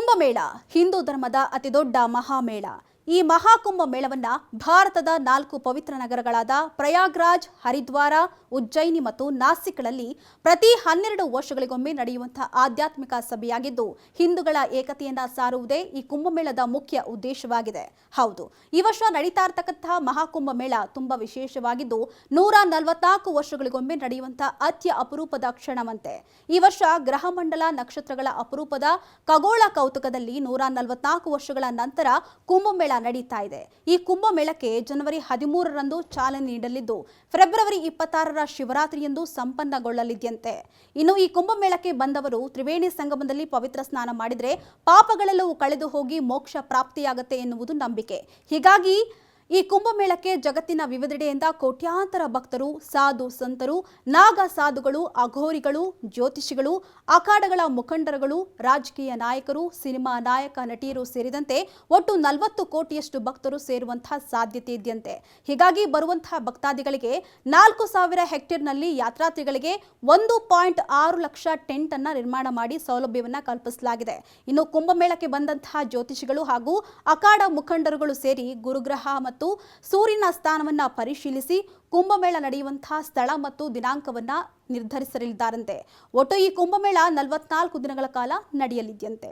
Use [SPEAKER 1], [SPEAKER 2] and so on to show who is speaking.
[SPEAKER 1] ಕುಂಭಮೇಳ ಹಿಂದೂ ಧರ್ಮದ ಅತಿದೊಡ್ಡ ಮಹಾಮೇಳ. ಈ ಮಹಾಕುಂಭ ಮೇಳವನ್ನ ಭಾರತದ 4 ಪವಿತ್ರ ನಗರಗಳಾದ ಪ್ರಯಾಗ್ರಾಜ್, ಹರಿದ್ವಾರ, ಉಜ್ಜಯಿನಿ ಮತ್ತು ನಾಸಿಕ್ಗಳಲ್ಲಿ ಪ್ರತಿ 12 ವರ್ಷಗಳಿಗೊಮ್ಮೆ ನಡೆಯುವಂತಹ ಆಧ್ಯಾತ್ಮಿಕ ಸಭೆಯಾಗಿದ್ದು, ಹಿಂದೂಗಳ ಏಕತೆಯನ್ನ ಸಾರುವುದೇ ಈ ಕುಂಭಮೇಳದ ಮುಖ್ಯ ಉದ್ದೇಶವಾಗಿದೆ. ಹೌದು, ಈ ವರ್ಷ ನಡೀತಾ ಇರತಕ್ಕಂತಹ ಮಹಾಕುಂಭ ಮೇಳ ತುಂಬಾ ವಿಶೇಷವಾಗಿದ್ದು 144 ವರ್ಷಗಳಿಗೊಮ್ಮೆ ನಡೆಯುವಂತಹ ಅತ್ಯ ಅಪರೂಪದ ಕ್ಷಣವಂತೆ. ಈ ವರ್ಷ ಗ್ರಹಮಂಡಲ ನಕ್ಷತ್ರಗಳ ಅಪರೂಪದ ಖಗೋಳ ಕೌತುಕದಲ್ಲಿ 144 ವರ್ಷಗಳ ನಂತರ ಕುಂಭಮೇಳ ನಡೀತಾ ಇದೆ. ಈ ಕುಂಭಮೇಳಕ್ಕೆ ಜನವರಿ 13ರಂದು ಚಾಲನೆ ನೀಡಲಿದ್ದು, ಫೆಬ್ರವರಿ 26ರ ಶಿವರಾತ್ರಿಯಂದು ಸಂಪನ್ನಗೊಳ್ಳಲಿದೆಯಂತೆ. ಇನ್ನು ಈ ಕುಂಭಮೇಳಕ್ಕೆ ಬಂದವರು ತ್ರಿವೇಣಿ ಸಂಗಮದಲ್ಲಿ ಪವಿತ್ರ ಸ್ನಾನ ಮಾಡಿದರೆ ಪಾಪಗಳೆಲ್ಲವೂ ಕಳೆದು ಹೋಗಿ ಮೋಕ್ಷ ಪ್ರಾಪ್ತಿಯಾಗುತ್ತೆ ಎನ್ನುವುದು ನಂಬಿಕೆ. ಹೀಗಾಗಿ ಈ ಕುಂಭಮೇಳಕ್ಕೆ ಜಗತ್ತಿನ ವಿವಿಧೆಡೆಯಿಂದ ಕೋಟ್ಯಾಂತರ ಭಕ್ತರು, ಸಾಧು ಸಂತರು, ನಾಗ ಸಾಧುಗಳು, ಅಘೋರಿಗಳು, ಜ್ಯೋತಿಷಿಗಳು, ಅಖಾಡಗಳ ಮುಖಂಡರುಗಳು, ರಾಜಕೀಯ ನಾಯಕರು, ಸಿನಿಮಾ ನಾಯಕ ನಟಿಯರು ಸೇರಿದಂತೆ ಒಟ್ಟು 40 ಕೋಟಿಯಷ್ಟು ಭಕ್ತರು ಸೇರುವಂತಹ ಸಾಧ್ಯತೆ ಇದೆಯಂತೆ. ಹೀಗಾಗಿ ಬರುವಂತಹ ಭಕ್ತಾದಿಗಳಿಗೆ 4000 ಹೆಕ್ಟೇರ್ನಲ್ಲಿ ಯಾತ್ರಾರ್ಥಿಗಳಿಗೆ 1.6 ಲಕ್ಷ ಟೆಂಟ್ ಅನ್ನ ನಿರ್ಮಾಣ ಮಾಡಿ ಸೌಲಭ್ಯವನ್ನ ಕಲ್ಪಿಸಲಾಗಿದೆ. ಇನ್ನು ಕುಂಭಮೇಳಕ್ಕೆ ಬಂದಂತಹ ಜ್ಯೋತಿಷಿಗಳು ಹಾಗೂ ಅಖಾಡ ಮುಖಂಡರುಗಳು ಸೇರಿ ಗುರುಗ್ರಹ ಮತ್ತು ಸೂರ್ಯನ ಸ್ಥಾನವನ್ನ ಪರಿಶೀಲಿಸಿ ಕುಂಭಮೇಳ ನಡೆಯುವಂತಹ ಸ್ಥಳ ಮತ್ತು ದಿನಾಂಕವನ್ನ ನಿರ್ಧರಿಸಲಿದ್ದಾರಂತೆ. ಒಟ್ಟು ಈ ಕುಂಭಮೇಳ 44 ದಿನಗಳ ಕಾಲ ನಡೆಯಲಿದೆಯಂತೆ.